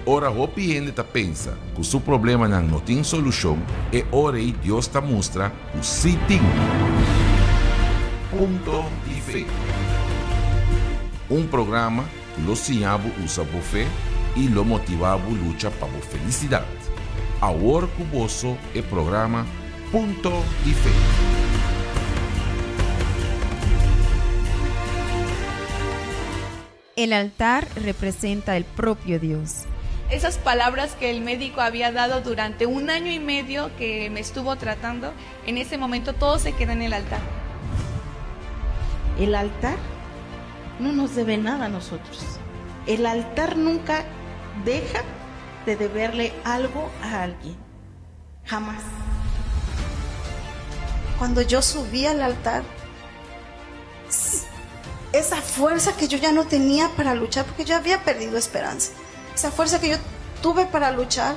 ora Hopi Ende tá pensa que o seu problema não tem solução, é hora e Deus tá mostra o sim tem. Ponto de Fé. Um programa que lo sinhabo usa por fé e lo motivabo luta para a felicidade. Agora que vosso é programa Ponto de Fé. El altar representa el propio Dios. Esas palabras que el médico había dado durante 1 año y medio que me estuvo tratando, en ese momento todo se queda en el altar. El altar no nos debe nada a nosotros. El altar nunca deja de deberle algo a alguien. Jamás. Cuando yo subí al altar, esa fuerza que yo ya no tenía para luchar, porque yo había perdido esperanza, esa fuerza que yo tuve para luchar,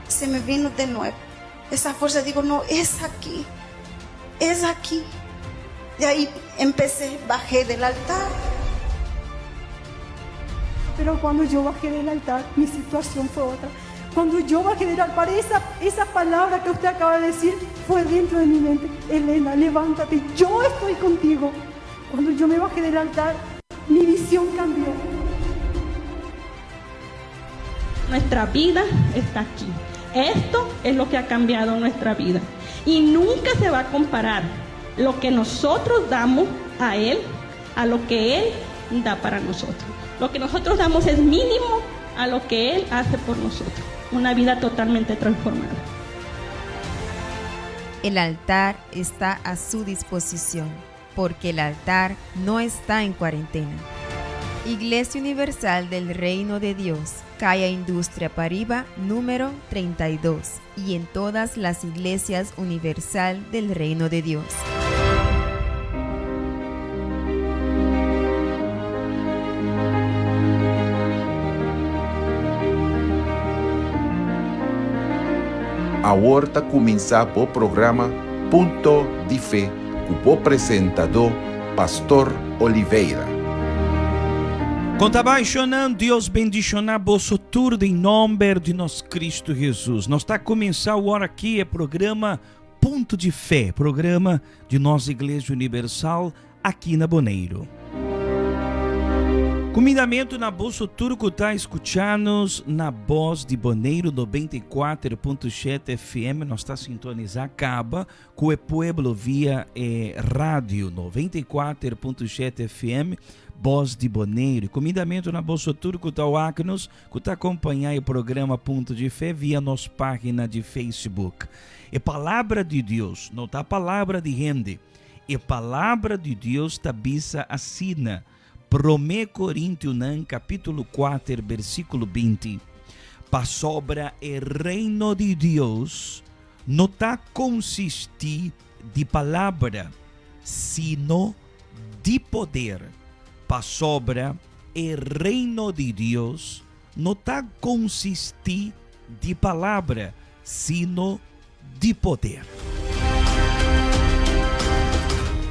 se me vino de nuevo. Esa fuerza, digo, no, es aquí, es aquí. Y ahí empecé, bajé del altar. Pero cuando yo bajé del altar, mi situación fue otra. Cuando yo bajé del altar, esa palabra que usted acaba de decir fue dentro de mi mente. Elena, levántate, yo estoy contigo. Cuando yo me bajé del altar, mi visión cambió. Nuestra vida está aquí. Esto es lo que ha cambiado nuestra vida. Y nunca se va a comparar lo que nosotros damos a Él, a lo que Él da para nosotros. Lo que nosotros damos es mínimo a lo que Él hace por nosotros. Una vida totalmente transformada. El altar está a su disposición, porque el altar no está en cuarentena. Iglesia Universal del Reino de Dios, calle Industria Pariba, número 32, y en todas las iglesias universal del Reino de Dios. Agora está começar o programa Ponto de Fé, com o apresentador Pastor Oliveira. Contabaixonando, Deus bendicionar vosso tudo em nome de nosso Cristo Jesus. Nós está começando agora aqui é programa Ponto de Fé, programa de nossa Igreja Universal aqui na Boneiro. Comidamento na bolsa turco tá escutando na voz de Boneiro 94.7 FM. Nós está sintonizar acaba com o pueblo via rádio 94.7 FM. Voz de Boneiro. Comidamento na bolsa turco tá o Acnos, que tá acompanhar o programa Ponto de Fé via nossa página de Facebook. É palavra de Deus, não tá palavra de gente. É palavra de Deus tá bisa assina. 1 Coríntios, capítulo 4, versículo 20. Para sobra o reino de Deus não está consistir de palavra, sino de poder. Para sobra o reino de Deus não está consistir de palavra, sino de poder.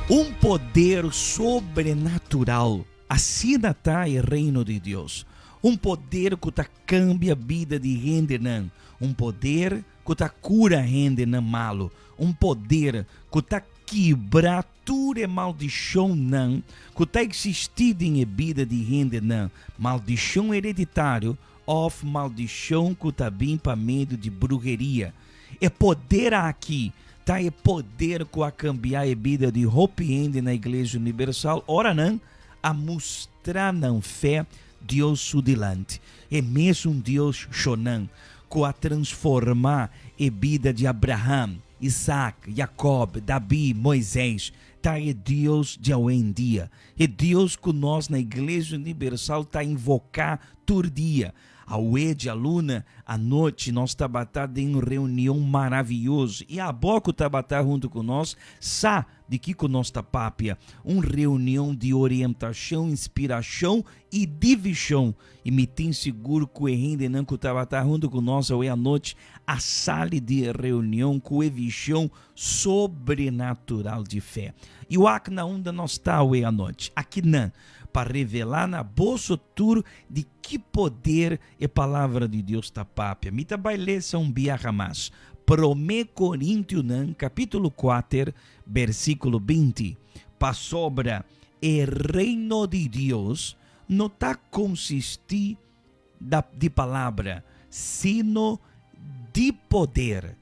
Um poder sobrenatural. Assim está o reino de Deus. Um poder que cambia a vida de gente não. Um poder que cura a gente não malo. Um poder que quebra toda maldição não. Que existindo em vida de gente não. Maldição hereditária ou maldição que vem para medo de bruxeria. É poder aqui. É poder que a cambiar a vida de Hopi Ende na Igreja Universal. Ora não. A mostrar na fé Deus delante. É mesmo um Deus chonan, que a transformar a vida de Abraão, Isaac, Jacob, Davi, Moisés. É Deus de hoje em dia. É Deus que nós na Igreja Universal está invocar todo dia. Ao de aluna, à noite, nós estamos em uma reunião maravilhosa. E a boca está junto com nós, sa de que com nossa pápia, uma reunião de orientação, inspiração e divisão. E me tem seguro que o Henrique não está junto com nós hoje à noite, a sala de reunião com a visão sobrenatural de fé. E o aqui na onda nós está hoje à noite. Aqui não. para revelar na vosso futuro de que poder a palavra de Deus está papia. Me trabalhei um viaja mais. 1 Coríntios, capítulo 4, versículo 20. Para sobra, o reino de Deus não está consistir de palavra, sino de poder.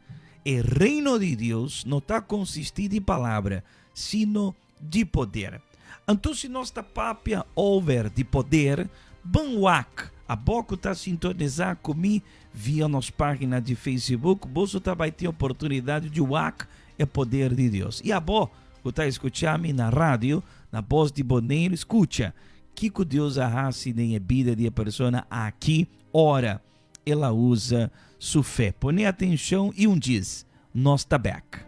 O reino de Deus não está consistir de palavra, sino de poder. Então, se nós está papia over de poder, banwak, a pouco está sintonizar comigo via nossa página de Facebook, você vai ter oportunidade de wak o poder de Deus. E a boa, você está escutando na rádio, na voz de Boneiro, escuta, que Deus arrasa na vida de pessoa aqui, ora, ela usa sua fé. Põe atenção e diz, nós está back.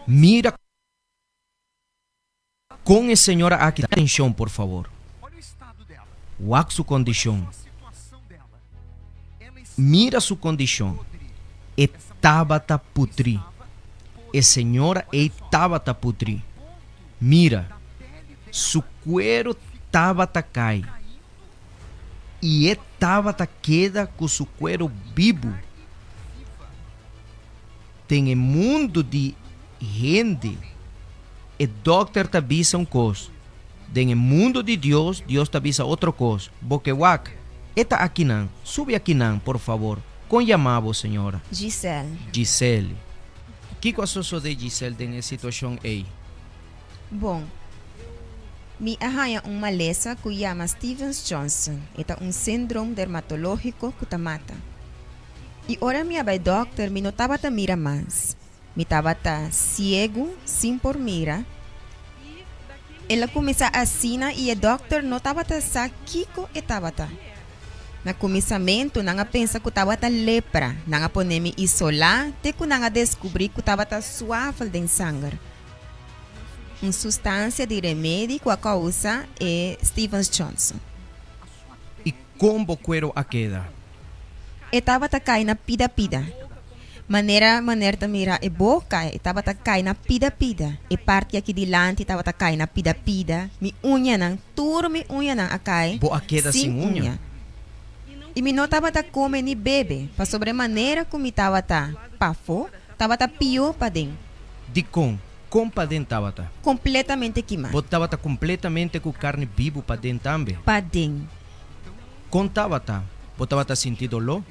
Mira com a senhora aqui. Atenção, por favor. Olha sua condição. Mira sua condição. Tabata putri. A senhora Tabata putri. Mira. Su cuero Tabata cai. E Tabata queda com su cuero vivo. Tem um mundo de gente, o doctor te avisa coisa. No mundo de Deus, Deus te avisa outra coisa. Porque wak, está aqui não. Sube aqui não, por favor. Com chamava, senhora? Gisele. Gisele. O que você de Gisele nessa situação aí? Bom, me arranha uma lesma que chama Stevens Johnson. É síndrome dermatológico que te mata. E ora minha vai doctor me notava te mira mais. Me estava cego, sem por mira. Ela começa a assinar e o doctor não estava sabe que estava. No começamento, não pensa que estava lepra. Não pode me isolar, até que não descobri que estava suave de sangue. Uma substância de remédio que a causa é Stevens Johnson. E como cuero a queda? Estava caindo na pida-pida. Maneira de mirar a boca, estava caindo na pida-pida. E parte aqui de lante estava caindo na pida-pida. Mi unha não, tudo mi unha não a cai. Boa queda sem unha. E me não estava comer nem bebe. Para sobremaneira como estava pafo, estava pior para dentro. De com para dentro estava? Completamente queimado. Botava completamente com carne viva para dentro também? Para dentro. Contava botava sentir dolor?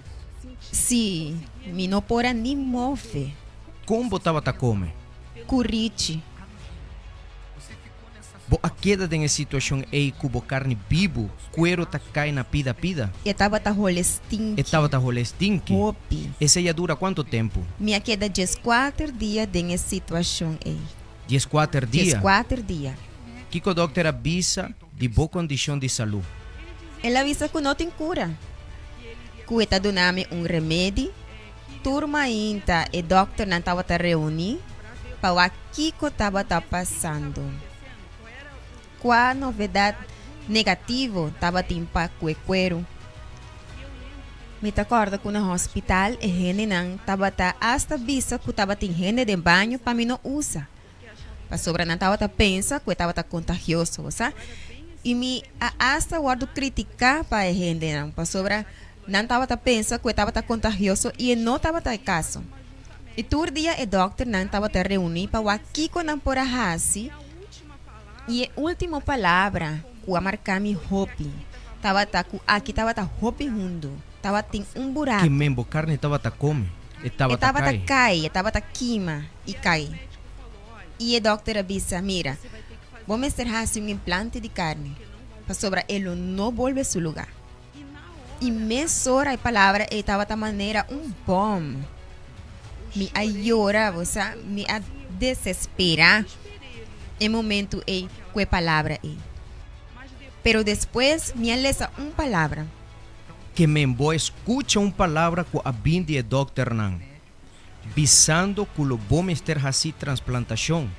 Sim, me não pora nem move. Como botava come? Curite. Bo a queda de situação aí cubo carne vivo, cuero ta cai na pida-pida? Estava rolestinque. Estava rolestinque? Hopi. Essa já dura quanto tempo? Minha queda 14 dias de situação aí. 14 dias? 14 dias. Que o doutor avisa de boa condição de saúde? Ele avisa que não tem cura. Cueta do nome remédio. Turma ainda e doctor não estava reunir para o que estava passando. Qual novidade negativa estava timpa com o cuero? Me acordo que no hospital a gente não estava hasta vista que estava tem gente de banho para mim não usa. Para sobra não estava pensa que estava contagioso, sabe? E me hasta guardo criticar para a gente não, para sobra não estava pensa que estava contagioso e não estava caso. E todo dia o doctor não estava reunido para o aqui que não por assim. E a última palavra que a marcar me hope aqui estava hope junto, estava tem buraco. Que mesmo carne estava come? Estava cai, estava queima e cai. E o doctor avisa, mira, vamos fazer um implante de carne para sobra ele não volve a seu lugar. E mesmo hora a palavra estava da maneira bom. Me ajuda, você me a desesperar. Em momento com a palavra pero depois me lesa palavra que me escucha palavra que a bindi e doctor não visando que lo vamos ter assim transplantação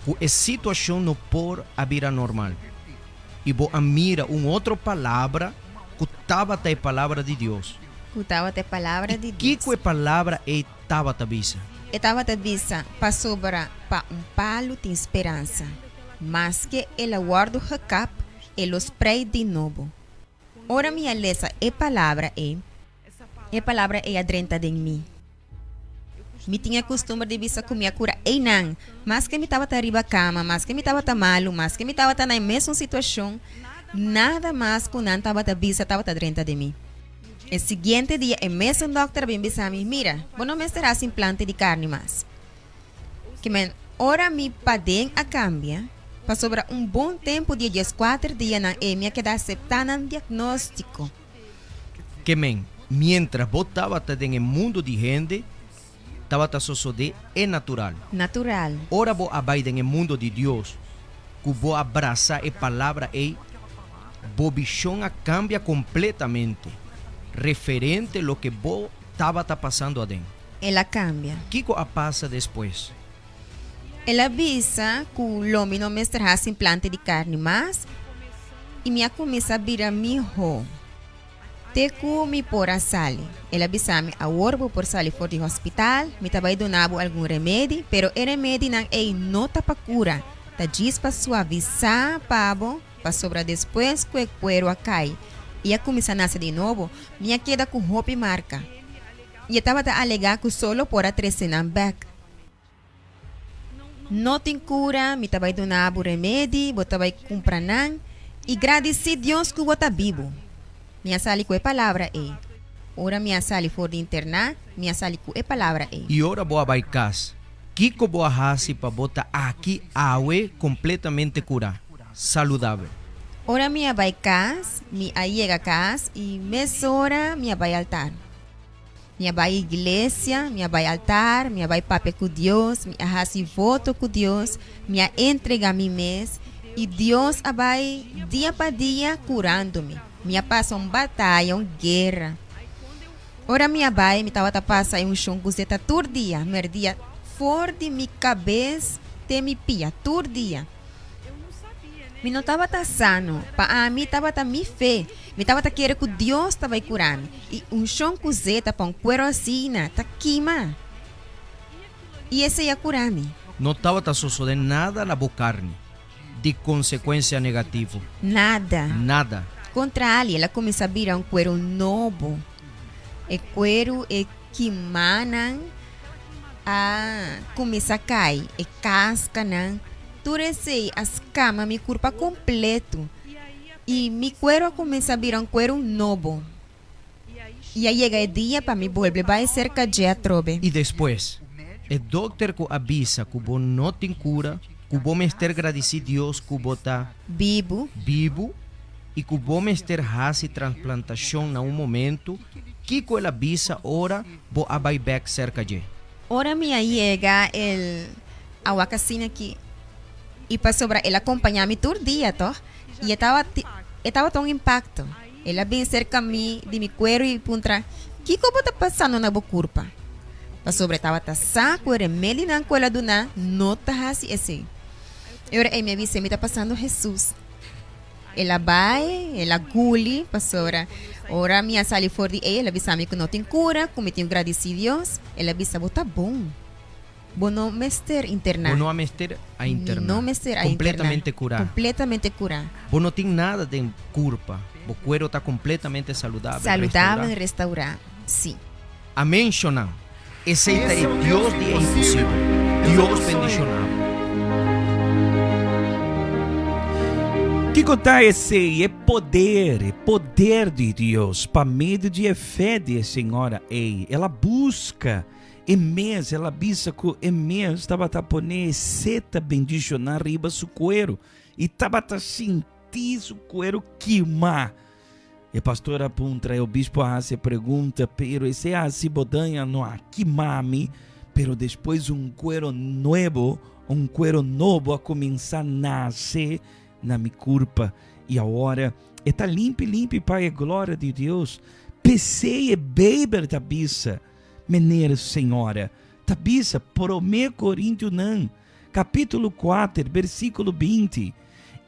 que a situação não por abrir normal e vou a mira outra palavra que estava a palavra de Deus que escutava a palavra de Que Deus. que palavra estava tabisa? Estava tabisa para sobrar para palo de esperança. Mas que ela guarda o recap e los prei de novo. Ora minha lesa e palavra é adrenta de mim. Me tinha costume de visa com minha cura e não. Mas que me estava arriba cama, mas que me estava malo, mas que me estava na mesma situação, nada mais que não estava visa, estava adrenta de mim. El seguinte dia, el mesmo doctor vem dizer a mim, mira, você não me serás implante de carne mais. Que men, ora mi padem a cambia, para sobrar bom tempo de 4 dias na EMIA que dá aceptando um diagnóstico. Que men, mientras vos estaba en el mundo de gente, estaba suceder é natural. Natural. Ora vos abai en el mundo de Dios, que vos abraza a palavra vos visión cambia completamente. Referente a lo que vos estaba pasando adentro. Ela cambia. ¿Qué pasa después? Ela avisa que o homem não me serás implante de carne mais e me começa a virar mijo. Te me por a sali. Ela avisa-me a orbo por salir fora do hospital, me estava donando algum remédio, pero o remédio não tá para cura. Tá diz para suavizar pavo, para sobrar depois que o cuero cai. E a começar a nascer de novo, minha queda com roupa e marca. E eu estava a alegar que só por a trezenar back. Não tem cura, me estava donando remédio, eu estava comprando, e agradeci a Deus que eu estava vivo. Minha sali com a palavra Ora minha sali for de internar, minha sali com a palavra E ora boa vai casa. Que boa hasi para botar aqui awe completamente curar, saudável. Ora minha vai casa, minha chega casa e mesora minha vai altar. Minha vai igreja, minha vai altar, minha vai papel com Deus, minha hasi voto com Deus, minha entrega a mim mesmo e Deus vai dia para dia curando-me. Minha passa batalha, guerra. Ora minha vai me estava passa um chão que está todo dia, merdia fora de minha cabeça, te me pia todo dia. Me não estava sano, para mim estava me fé, me estava querendo que Deus estava curando. E chão que zeta para cuero assim, tá queima. E esse ia curar-me. Não estava sucedendo nada na boa carne, de consequência negativa. Nada. Contra ali, ela começa a virar cuero novo. E cuero é que manan, começa a cair, e casca, não. Turecei as camas, meu corpo completo. E meu cuero começa a virar cuero novo. E aí chega o dia para me volver, vai ser que já trobe. E depois, o doutor que avisa que você não tem cura, que você me ter agradecido a Deus que você está vivo, e que você me ter fazendo transplantação em momento, que ela avisa, ora, você vai back cerca de. Ora minha chega a vacina aqui. E para sobrar, ela acompanhava-me todo dia, tá? E estava tão impacto. Ela vem cerca de mim, de meu cuero e pergunta, que como está passando na boa curva? Para sobrar, estava saco, remédio na cola do não está assim. Agora, me avisa, me está passando Jesus. Ela vai, ela gule, para sobrar. Ora, minha sali fora de ela avisa-me que não tem cura, como tenho agradecido a Deus. Ela avisa, está bom. Vou não me ter internar. Vou não me ter a internar. Não me ter a completamente curar. Completamente curar. Vos não tem nada de culpa. O cuero está completamente saudável. Saudável, restaurar. Sim. Amém, Shonam. Esse é Deus de impossível. Deus bendicionado. Que acontece é poder de Deus, para meio de fé de Senhora. Ela busca. E mês, ela avisa que o mês estava a poner seta bendicionar riba su cuero. E estava a sentir su cuero queimar. E a pastora apunta, e o bispo se pergunta, pero esse assim bodanha não a queimar-me, pero depois cuero novo a começar a nascer na minha corpo. E agora, está limpo, para a glória de Deus. Pensei e beber da bisa. Menina Senhora, tabisa por 1 Coríntios capítulo 4, versículo 20.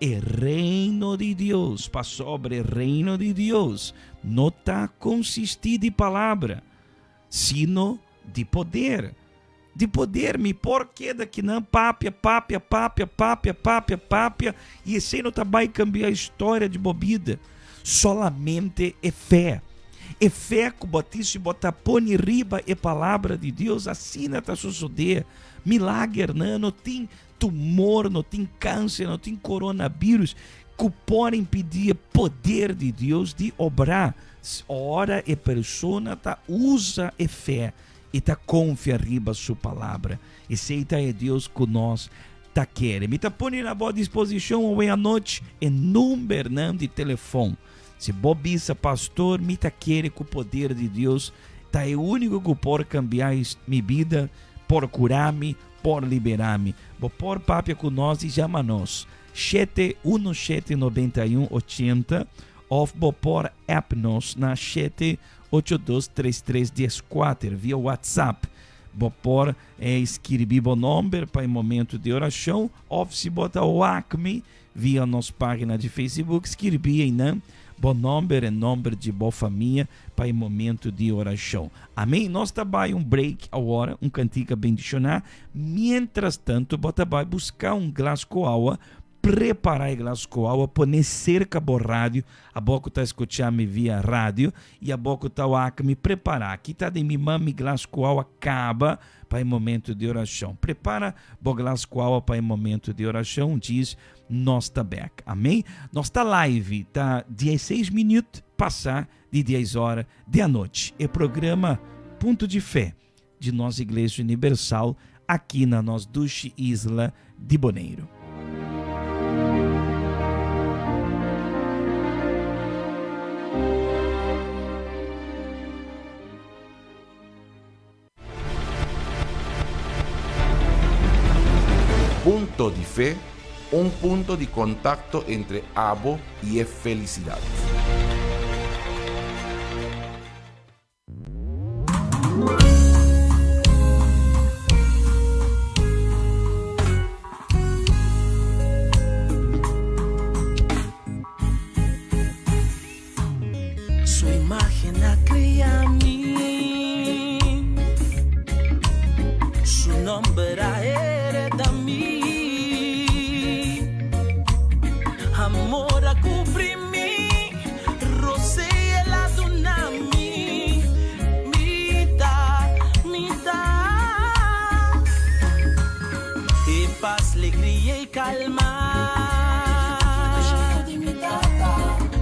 o reino de Deus, para sobre o reino de Deus, não está consistido de palavra, sino de poder. De poder, me porque daqui não, pápia, e esse não vai cambiar a história de bobida. Solamente é fé. É fé que batiste botar põe riba a palavra de Deus, assim não está suceder. Milagre, não tem tumor, não tem câncer, não tem coronavírus, que pode impedir o poder de Deus de obrar. Ora, a pessoa usa a fé e confia riba sua palavra. E seita é Deus que nós queremos. Me põe na boa disposição hoje à noite em número de telefone. Se bobisa, pastor, me quer com o poder de Deus, é o único que pode cambiar minha vida, por curar-me, por liberar-me. Vou pôr papia com nós e chama nós. 7179180 ou vou pôr app nós na 7823314 via WhatsApp. Vou pôr escrever o número para o momento de oração, ou se botar o ACME via nossa página de Facebook, escrever aí, não? Bom número é número de boa família para o momento de oração. Amém? Nós trabalhamos um break agora, um cantiga bendicionar. Mientras tanto, bota vai buscar um glass com água, preparar o glass com água, pôr cerca do rádio, a boca está escutando via rádio, e a boca está me preparar. Aqui está de minha mãe, glass com água acaba para o momento de oração. Prepara o glass com água para o momento de oração, diz nós está back. Amém? Nós está live, está 16 minutos passar de 10 horas da noite. É programa Ponto de Fé de nossa Igreja Universal aqui na nossa Duche Isla de Bonaire. Punto de Fé, un punto de contacto entre abo y felicidad. Su imagen la crea a mí, su nombre hereda a mí. Amor a cobrir-me, rocei la tsunami, me dá, e paz, alegria e calma,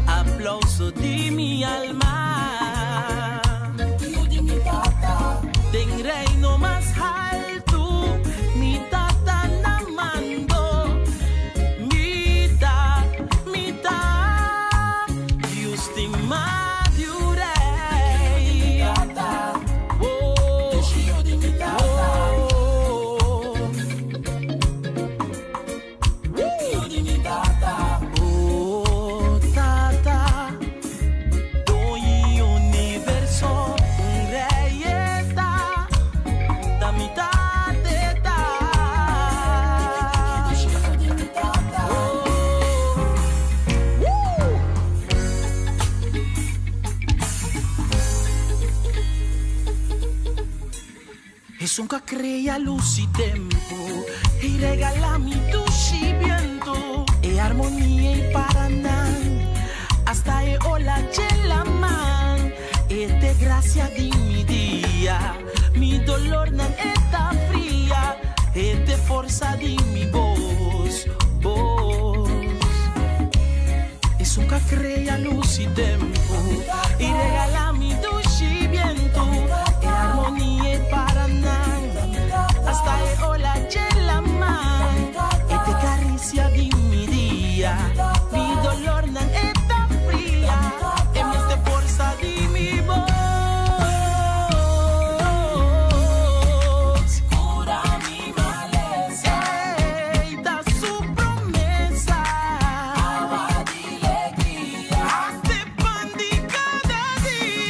aplauso de minha alma, tem reino mais alto, me tata na mando. Nunca crea luz y tempo y regala-me luz y viento e armonia y paraná hasta e ola la man e te gracia de mi día mi dolor não está fría e te força de mi voz es nunca crea luz y tempo y regala-me luz y viento e armonia y paraná hasta e ola la man e te caricia de mi día mi dolor não está fría e me te força de mi voz cura mi maleza e da su promesa agua de alegría hasta pan de cada día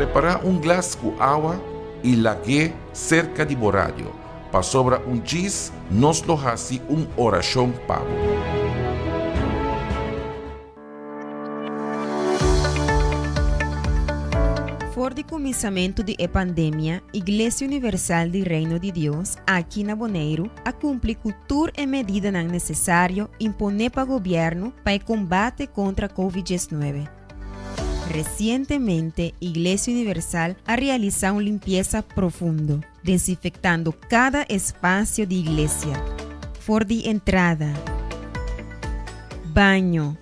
preparar um glass com água e lague cerca de borádio. Para sobra cheese, nós lo hasi oração pavo. Por de começamento de pandemia, Igreja Universal do Reino de Deus, aqui na Bonaire, a cumprir cultura e medida não necessário imponer para o governo para combate contra a Covid-19. Recientemente, Iglesia Universal ha realizado una limpieza profunda, desinfectando cada espacio de iglesia. For de entrada, baño,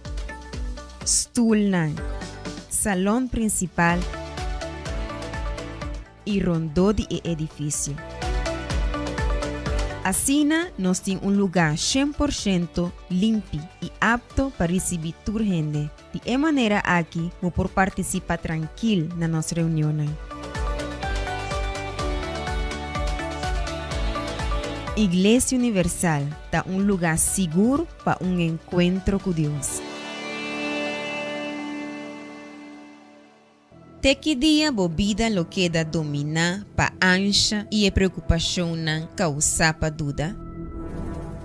stulna, salón principal y rondó de edificio. Así, nos tiene un lugar 100% limpio y apto para recibir toda gente. De manera aquí, vou por participar tranquilo na nossa reunião. Igreja Universal dá lugar seguro para encontro com Deus. Te que dia bobida lo queda dominar pa ancha e a preocupação não causar pa dúvida.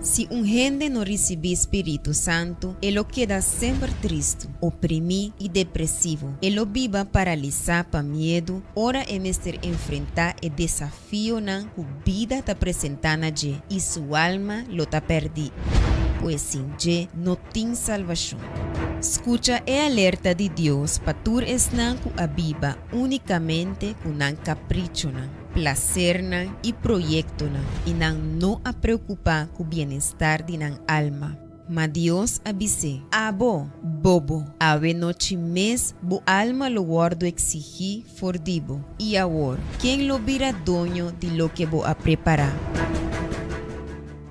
Se gente não receber Espírito Santo, ele queda sempre triste, oprimido e depressivo. Ele vive paralisado para medo, ora é mestre enfrentar o desafio que a vida está apresentando e sua alma lo está perdida. Pois sem Deus não tem salvação. Escucha é alerta de Deus para tu estar com a Bíblia unicamente com um capricho, placer e projeto e não a preocupar com o bem-estar de nan alma. Mas Deus avise, abo, bobo, ave noite mês, bo alma lo guardo exigir fordibo, e agora, quem lo vira dono de lo que bo a preparar?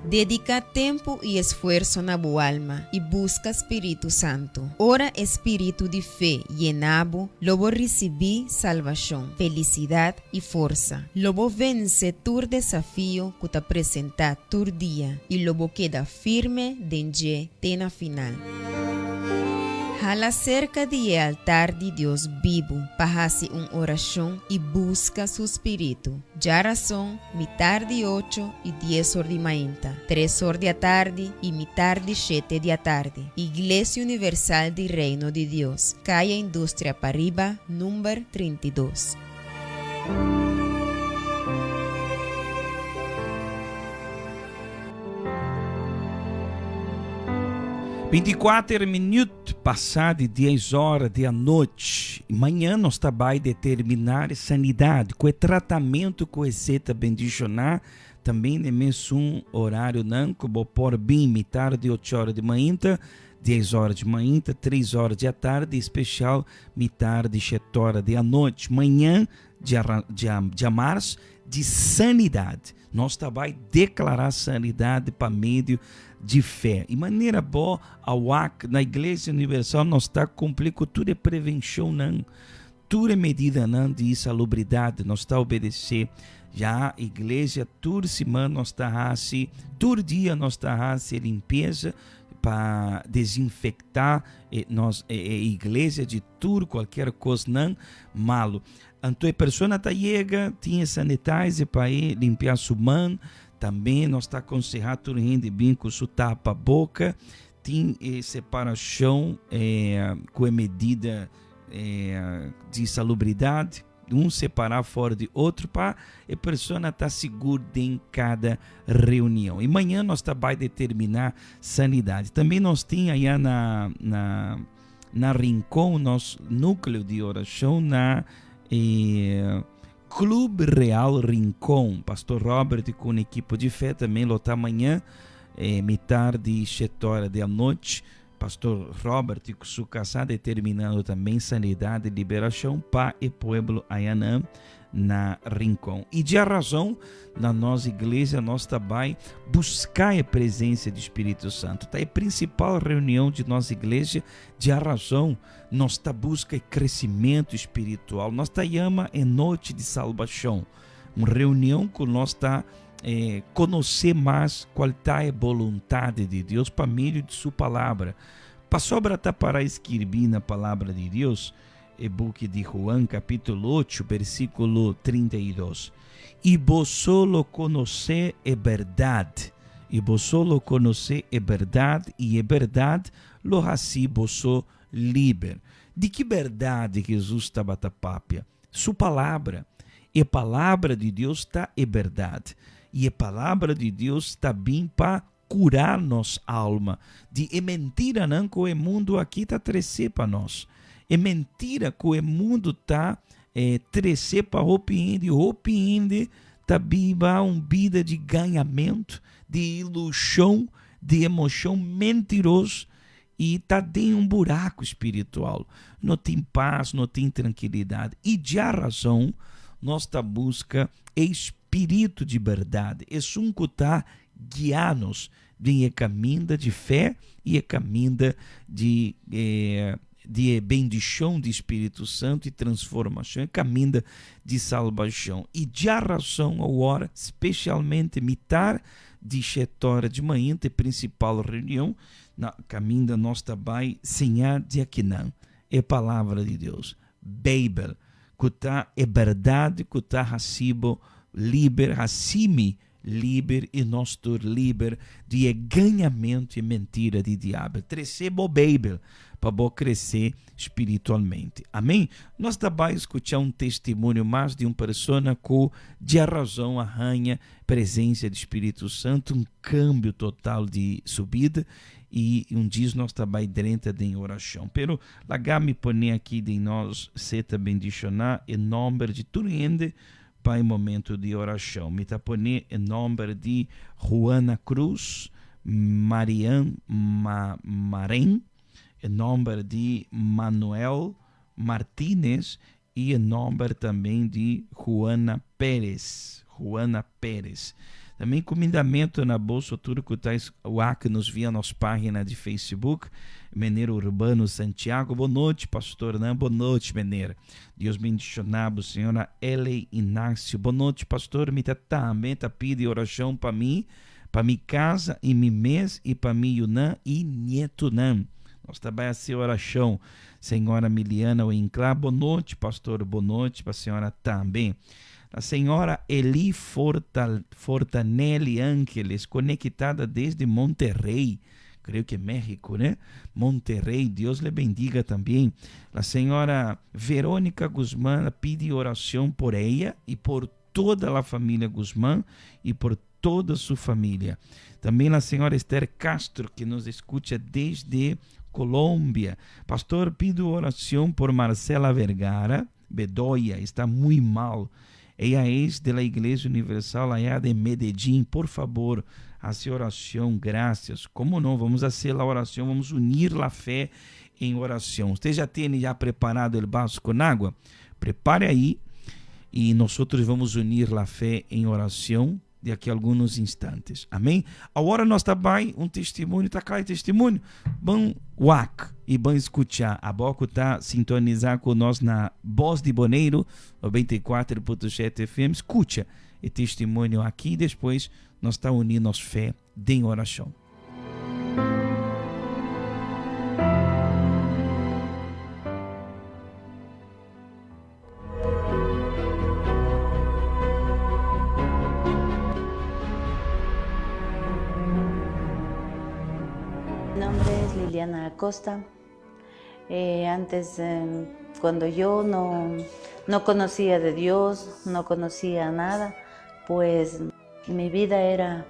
Dedica tempo e esforço na boa alma e busca Espírito Santo. Ora espírito de fé llenabo, lobo receber salvação, felicidade e força. Lobo vence tu desafio que te apresenta tu dia e lobo queda firme dentro na final. Hala cerca de altar de Deus vivo, para hacer oração e busca su espírito. Já razão, mitad de 8 e 10 horas de manhã, 3 horas da tarde e mitad de 7 da tarde. Igreja Universal do Reino de Deus, calle Indústria Pariba, número 32. 24 minutos passado de 10 horas da noite. Amanhã nós vai determinar sanidade, com o tratamento que você está bendicionar, também no mesmo horário, não, que vou pôr bem metade de 8 horas de manhã, 10 horas de manhã, 3 horas da tarde, especial metade de 7 horas da noite. Amanhã, de março, de sanidade. Nós vai declarar sanidade para meio de fé. E maneira boa, na Igreja Universal, nós está cumprindo tudo é prevenção, não. Tudo é medida não de insalubridade, nós está obedecer. Já a igreja, toda semana nós está assim, todo dia nós está assim, limpeza para desinfectar a igreja de tudo, qualquer coisa não malo. Então a pessoa está chega, tinha sanitizer para limpar sua mão. Também nós está aconselhando todo mundo bem com sua tapa a boca. Tem separação com a medida de salubridade. Um separar fora de outro para a pessoa estar segura em cada reunião. E amanhã nós vai determinar sanidade. Também nós temos aí na Rincón, nosso núcleo de oração, na Clube Real Rincón. Pastor Robert com a equipe de fé também lá amanhã, metade de 7 horas da noite. Pastor Robert com sua casa determinando também sanidade e liberação para o povo Ayanã na Rincón. E de razão, na nossa igreja, nós também buscar a presença do Espírito Santo. Tá? A principal reunião de nossa igreja, de razão, nós tá busca crescimento espiritual. Nós tá chama em noite de salvação. Uma reunião que nós tá conhecer mais qual é a vontade de Deus para meio de sua palavra. Para sobra para escrever na palavra de Deus, e-book de Juan, capítulo 8, versículo 32. E vos solo conocé a verdade. E vos solo conocé a verdade, e a verdade lo haci vos liber. De que verdade Jesus estava tapápia? Sua palavra. E a palavra de Deus está é verdade. E a palavra de Deus está bem para curar nossa alma. De é mentira não que o mundo aqui está trecer para nós. É mentira que o mundo está trecer para o opiende está viva uma vida de ganhamento, de ilusão, de emoção mentirosa e está dentro um buraco espiritual. Não tem paz, não tem tranquilidade. E de a razão, nós tá busca espírito de verdade. É um que está guiando-nos em caminho de fé e caminho de bendição do Espírito Santo e transformação, e caminho de salvação. E de a razão, agora, especialmente mitar de 7 horas de manhã, a principal reunião, na caminho da nossa trabalho, senhar de aqui não. É a palavra de Deus. Bíblia, que está é verdade, que está racibo, liber, racime, liber e nós estou liber de ganhamento e mentira de diabo. Receba a Bíblia para crescer espiritualmente. Amém? Nós também escutar um testemunho mais de uma pessoa que de a razão arranha presença do Espírito Santo, um câmbio total de subida, e um dia nós também dentro de oração. Pero lá me põe aqui de nós seta bendicionar em nome de tudo para o momento de oração. Me está põe em nome de Juana Cruz, Marian Marém, em nome de Manuel Martínez e em nome também de Juana Pérez. Também comendamento na bolsa turco tais o que nos via nas páginas de Facebook, Meneiro Urbano Santiago. Boa noite, pastor Nan. Boa noite, Meneiro. Deus bendicionado, senhora L. Inácio. Boa noite, pastor. Me também pede oração para mim, para minha casa e meu mês e para mim Yunan e Nieto Nan. Nós também a ser oração, senhora Miliana Winclá. Boa noite, pastor. Boa noite para a senhora também. A senhora Eli Fortanelli Ángeles, conectada desde Monterrey, creio que é México, né? Monterrey, Deus lhe bendiga também. A senhora Verônica Guzmán pede oração por ela e por toda a família Guzmán e por toda sua família. Também a senhora Esther Castro, que nos escuta desde Colômbia. Pastor, pido oração por Marcela Vergara Bedoya, está muito mal. Ella es de la Iglesia Universal allá de Medellín. Por favor, hace oração, graças. Como não? Vamos fazer a oração, vamos unir a fé em oração. Você já tem preparado o vaso com água? Prepare aí e nós vamos unir a fé em oração daqui a alguns instantes. Amém? Agora nós também um testemunho, está cá testemunho. Bom, e bom escutar. A boca está sintonizar com nós na Voz de Boneiro, 94.7 FM. Escuta o testemunho aqui e depois nós está unindo nossa fé em oração. Liliana Acosta. Antes, cuando yo no conocía de Dios, no conocía nada, pues mi vida era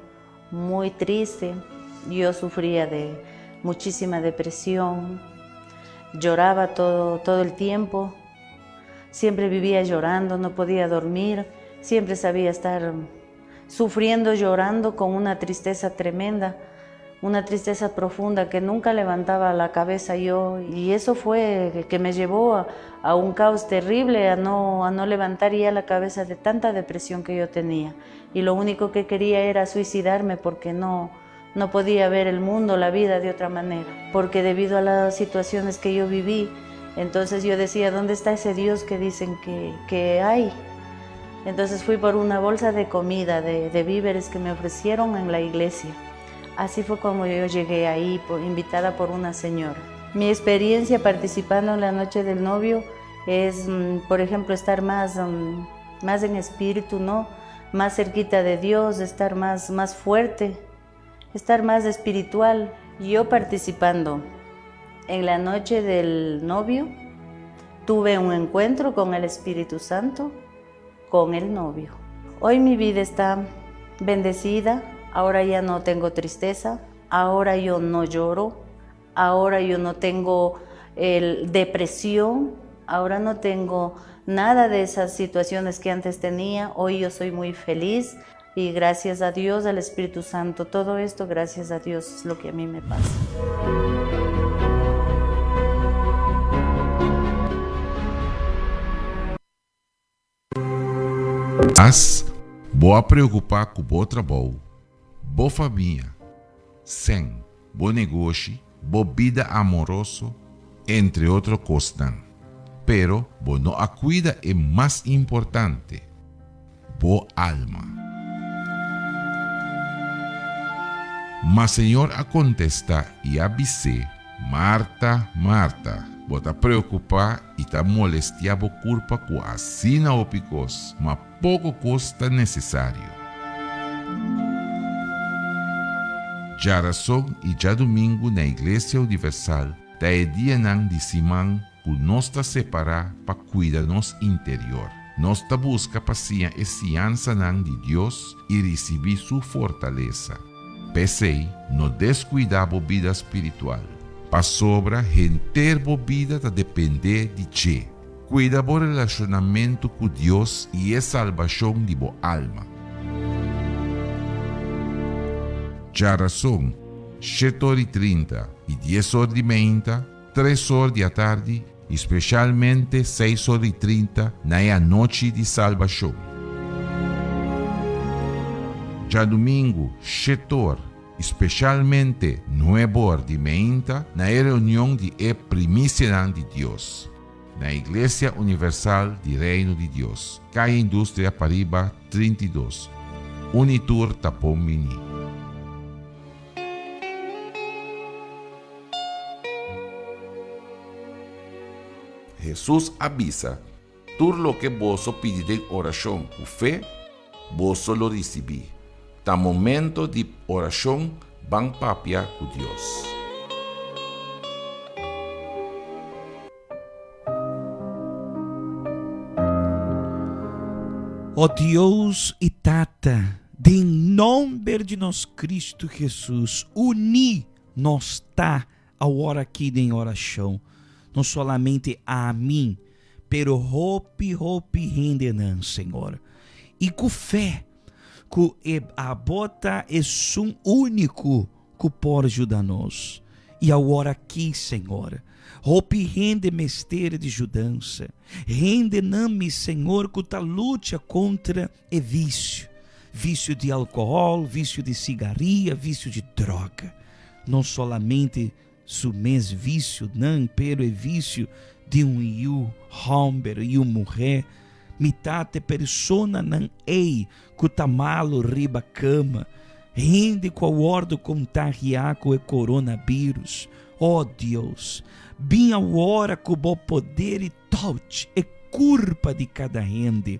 muy triste. Yo sufría de muchísima depresión, lloraba todo el tiempo, siempre vivía llorando, no podía dormir, siempre sabía estar sufriendo, llorando con una tristeza tremenda. Una tristeza profunda que nunca levantaba la cabeza yo, y eso fue que me llevó a un caos terrible, a no levantar ya la cabeza de tanta depresión que yo tenía. Y lo único que quería era suicidarme porque no podía ver el mundo, la vida de otra manera. Porque debido a las situaciones que yo viví, entonces yo decía, ¿dónde está ese Dios que dicen que hay? Entonces fui por una bolsa de comida, de víveres que me ofrecieron en la iglesia. Así fue como yo llegué ahí, invitada por una señora. Mi experiencia participando en la noche del novio es, por ejemplo, estar más en espíritu, ¿no? Más cerquita de Dios, estar más fuerte, estar más espiritual. Yo participando en la noche del novio, tuve un encuentro con el Espíritu Santo, con el novio. Hoy mi vida está bendecida, ahora ya no tengo tristeza, ahora yo no lloro, ahora yo no tengo depresión, ahora no tengo nada de esas situaciones que antes tenía. Hoy yo soy muy feliz y gracias a Dios, al Espíritu Santo, todo esto gracias a Dios es lo que a mí me pasa. Mas, boa preocupar com o trabalho, boa família, sem, bom negócio, boa vida amorosa, entre outras coisas. Pero, bo não a cuida é mais importante, boa alma. Mas Senhor a contesta e a dizer, Marta, Marta, bo tá preocupar e tá molestia bo culpa com a sina ou picos, mas pouco custa necessário. Já razão e já domingo na Igreja Universal, tá é dia não de Simão, que nós está separar para cuidar nosso interior. Nós está busca paciência e ciência de Deus e receber sua fortaleza. Pensei, não descuidar a vida espiritual. Para sobra, renter a vida está depender de ti. Cuida do relacionamento com Deus e a salvação de boa alma. Já razão, 7h30 e 10h30, 3h da tarde, especialmente 6h30 na noite de salvação. Já domingo, 7h, especialmente 9h30, na reunião de primícia de Deus, na Igreja Universal de Reino de Deus, Calle Indústria Pariba 32, Unitur Tapón Mini. Jesus avisa, todo lo que vos pedís en oración con fe, vos lo recibís. Ta momento de oración van papia con Dios. Ó Deus e Tata, de nome de nosso Cristo Jesus, uni nós tá a hora aqui em oração. Não solamente a mim, pero hope rendenan, Senhor. E com fé, que a bota é um único que pode ajudar-nos. E agora aqui, Senhor, hope rende mestre de judança. Rende-me, Senhor, que ta luta contra o vício. Vício de álcool, vício de cigarrilha, vício de droga. Não solamente su mes vício, não, pero é vício de homem e mulher, mitate persona não ei, que tá malo riba cama, rende com a ordem contagiar com o coronavírus. Ó Deus, bem a hora que o poder e touch é culpa de cada rende.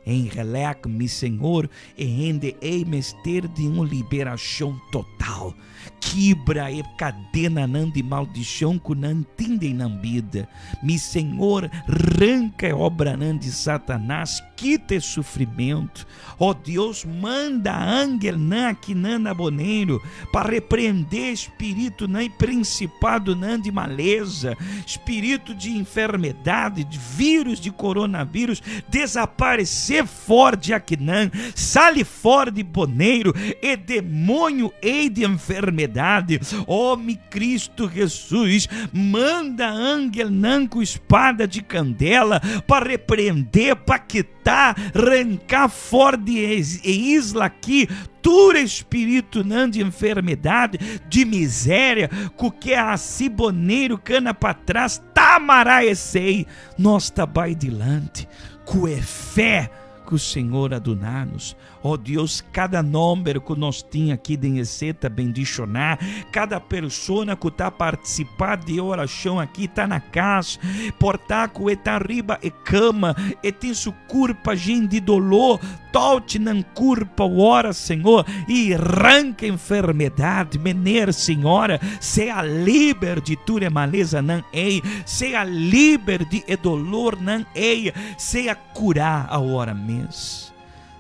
Enrelec-me, Senhor, e rende ei mestre de uma liberação total. Quebra e cadena não de maldição que não entendem na vida. Mi Senhor, arranca a obra não de Satanás, quita o sofrimento. Ó Deus, manda ángel não aqui não na boneiro, para repreender espírito não e principado não de maleza, espírito de enfermidade, de vírus, de coronavírus, desaparecer fora de aqui não, sale fora de boneiro, e demônio e de enfermidade. Ó mi Cristo Jesus, manda ángel não com espada de candela para repreender, para quitar, arrancar fora de isla aqui todo espírito não de enfermidade, de miséria, com que a ciboneiro cana para trás, tamará essei, nós tá vai dilante, com fé, que o Senhor adonar-nos. Ó Deus, cada número que nós temos aqui de receta bendicionar, cada pessoa que está participando de oração aqui, está na casa, portaco, está arriba e cama, e tem sua culpa, gente de dolor, tolte na culpa, ora, Senhor, e arranca enfermidade, mener, Senhora, seja livre de tua maleza, não ei, seja livre de dolor, não ei, seja curar a hora mesmo.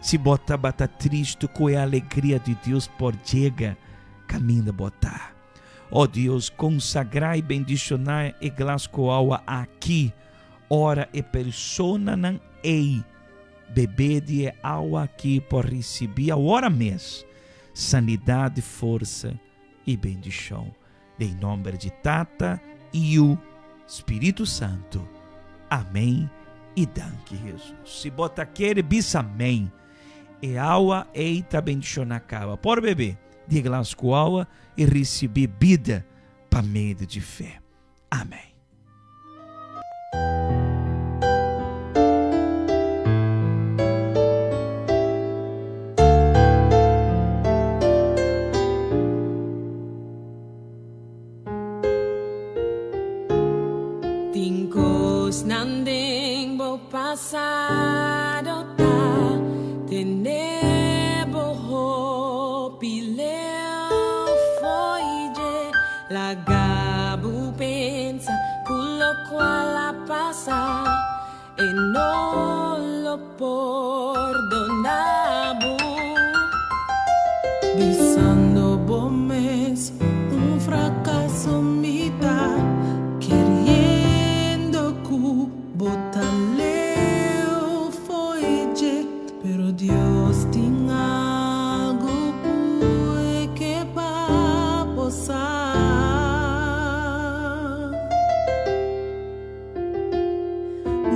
Se botar bata triste com a alegria de Deus por chega, caminha botar. Ó Deus, consagrar e bendicionar e glascoaua aqui, ora e persona não ei, beber de água aqui por receber a hora mesmo, sanidade, força e bendição. Em nome de Tata e o Espírito Santo. Amém. E danke Jesus. Se bota aquele bis amém. E água eita bendicionar cava. Por beber de glas com água e receber vida para meio de fé. Amém. Tingkos nanding bo pasado ta tenebo ho pileo foige lagabu pensa culo quala pasa e non lo perdonabo visando bomes un fracaso mitad botaleo foige, pero Dios tem algo que va posar.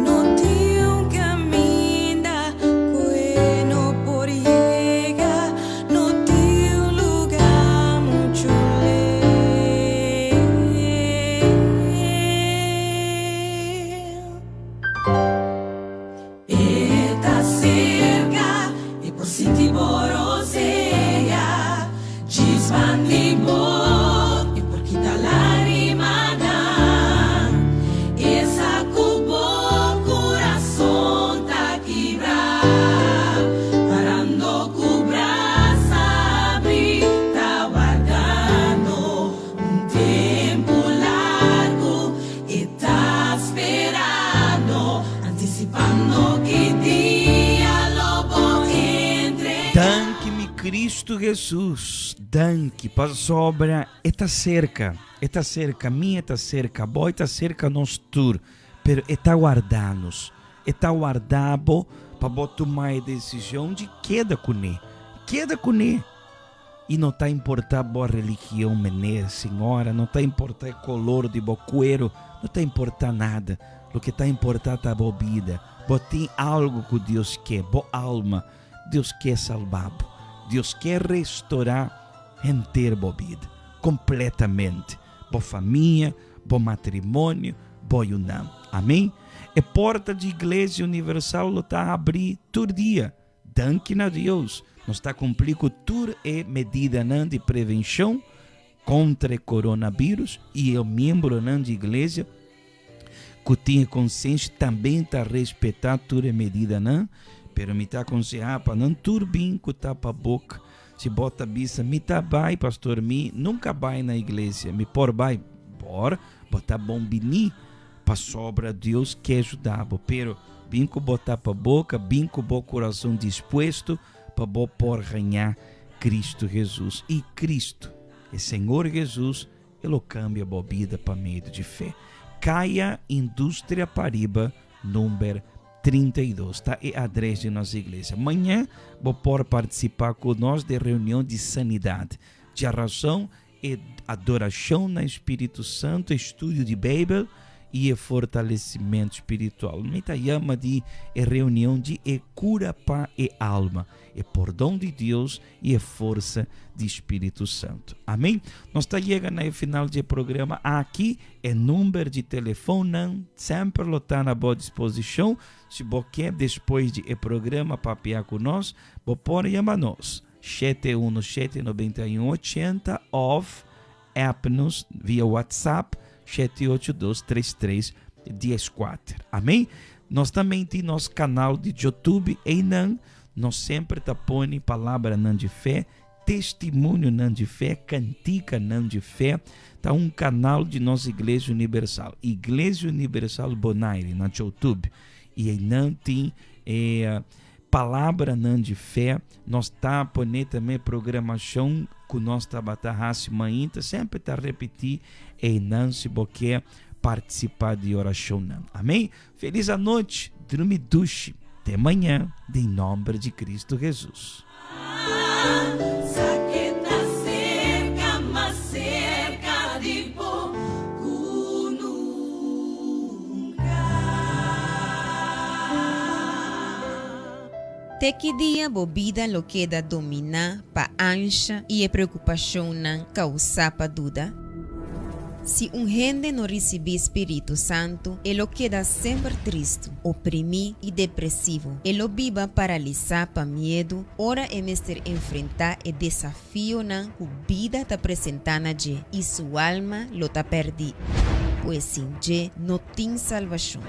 No tiene un camino bueno por llegar, no tiene un lugar mucho Cristo Jesus, danke para sobra esta cerca, minha esta cerca, boa esta cerca nos tur, pero está guardando-nos, está guardado para tomar a decisão de queda com ele, e não está importar boa religião, menina, senhora, não está importar o color de bocuero, não está importar nada, o que está importar é a boa vida, tem algo que Deus quer, boa alma, Deus quer salvar. Deus quer restaurar inteira a vida, completamente. Boa família, bom matrimônio, boa união. Amém? A porta de Igreja Universal está a abrir todo dia. Danke a Deus. Nós está cumprindo toda a medida de prevenção contra o coronavírus e o membro da igreja que tem consciência também está respeitar toda a medida pero me está aconselhando para não turbin com tapa boca. Se bota bisa, me tá vai, pastor, me nunca vai na igreja, me por vai, botar bombini para sobra Deus que ajudar, pero bem com botar para boca, bem com o coração disposto para por ganhar Cristo Jesus. E Cristo, o Senhor Jesus, ele cambia a vida para meio de fé. Caia Indústria Pariba, número 32, tá? É a adresse de nossa igreja. Amanhã vou por participar com nós de reunião de sanidade, de oração e adoração no Espírito Santo, estudo de Bíblia e fortalecimento espiritual. Me chama de reunião de cura para a alma, perdão de Deus e força de Espírito Santo. Amém? Nós está chegando ao final do programa. Aqui número de telefone, sempre está na boa disposição. Se você quer, depois do programa, papear conosco, você pode chamar nós. 717-9180 ou app-nos via WhatsApp 7823314. Amém? Nós também temos nosso canal de YouTube e nós sempre põe palavra de fé, testemunho de fé, cantica de fé. Está um canal de nossa Igreja Universal, Igreja Universal Bonaire, na YouTube. E aí tem palavra de fé. Nós está ponendo também programação que nós está batendo sempre está repetir e não se você participar de oração. Amém? Feliz a noite, dorme duche. Até amanhã, em nome de Cristo Jesus. Te que dia bobida lo queda dominar pa ancha e preocupação não causar pa dúvida. Se gente não receber Espírito Santo, ele queda sempre triste, oprimido e depressivo. Ele viva paralisado para medo, ora é mestre enfrentar o desafio que a vida está apresentando e sua alma lo está perdida. Pois sem Deus não tem salvação.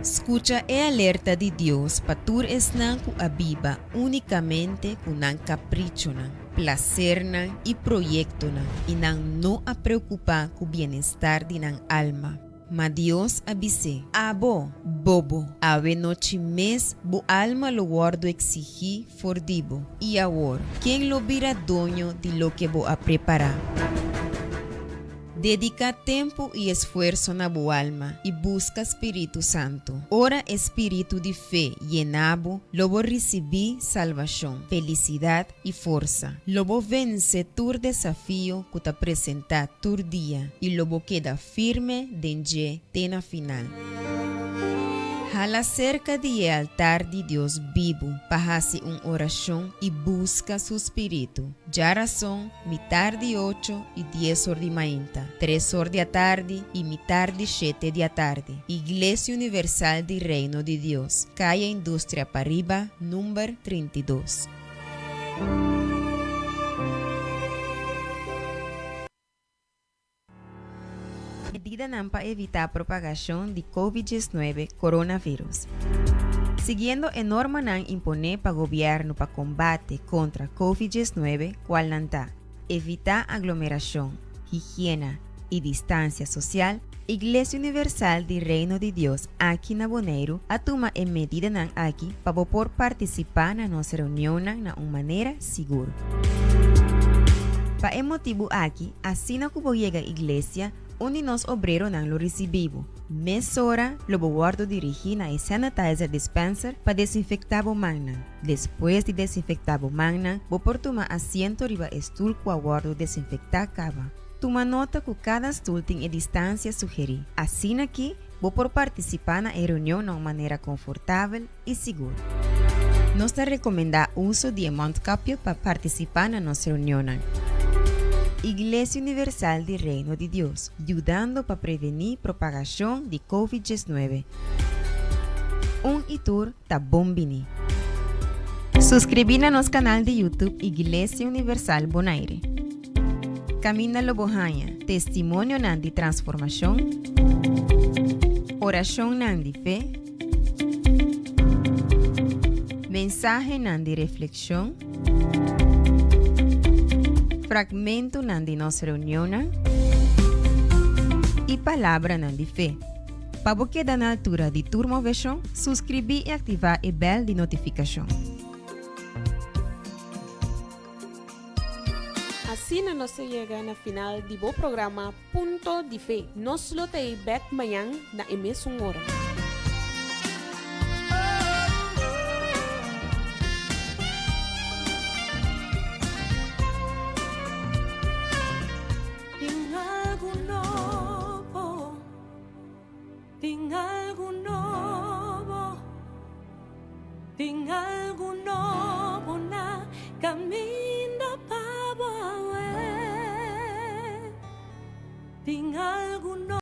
Escucha e alerta de Deus para tu esnan que a viva unicamente com um capricho, placer e projeto e não a preocupar com o bem-estar de nan alma. Mas Deus avise, bobo, ave noite mês, bo alma lo guardo exigir fordibo. E agora, quem lo vira dono de lo que bo a preparar? Dedica tempo e esforço na boa alma e busca Espírito Santo. Ora espírito de fé llenabo, lobo receber salvação, felicidade e força. Lobo vence tu desafio que te apresenta tu dia e lobo queda firme dentro na final. Jala cerca de altar de Deus vivo, para fazer uma oração e busca su espírito. Já razão, mitad de 8 e 10 horas de manhã, 3 horas da tarde e mitad de 7 da tarde. Igreja Universal de Reino de Deus, calle Indústria Pariba, número 32. Medida para evitar a propagação de COVID-19 coronavírus. Siguiendo a norma impone para o governo para combate contra COVID-19, qual está evitar aglomeração, higiene e distância social, Igreja Universal de Reino de Deus aqui na Bonaire toma a medida aqui para poder participar na nossa reunião de uma maneira segura. Para esse motivo aqui, assim como chega a igreja, onde nós obreiros não lo recebemos. Mesora, lo guardo dirigir na sanitizer dispenser para desinfectar o magna. Depois de desinfectar o magna, vou por tomar assento riba stool com o guardo desinfectar cava. Toma nota que cada stool tem a distância sugerir. Assim aqui, vou por participar na reunião de uma maneira confortável e segura. Nós te recomendamos o uso de mountcapio para participar na nossa reunião. Igreja Universal de Reino de Deus, ajudando para prevenir propagação de COVID-19. Itur tá bom bini. Suscrever a nosso canal de YouTube Igreja Universal Bonaire. Camina Lobohanha, testemunho de transformação, oração de fé, mensagem de reflexão, fragmento de nossa reunião e palavra de fé. Para você dar na altura de turma versão, subscrever e ativar o bell de notificação. Assim nós chegamos na final do programa Punto de Fé. Nós lo te back amanhã na mesma hora. Ting algo novo na caminho para Ting algo novo.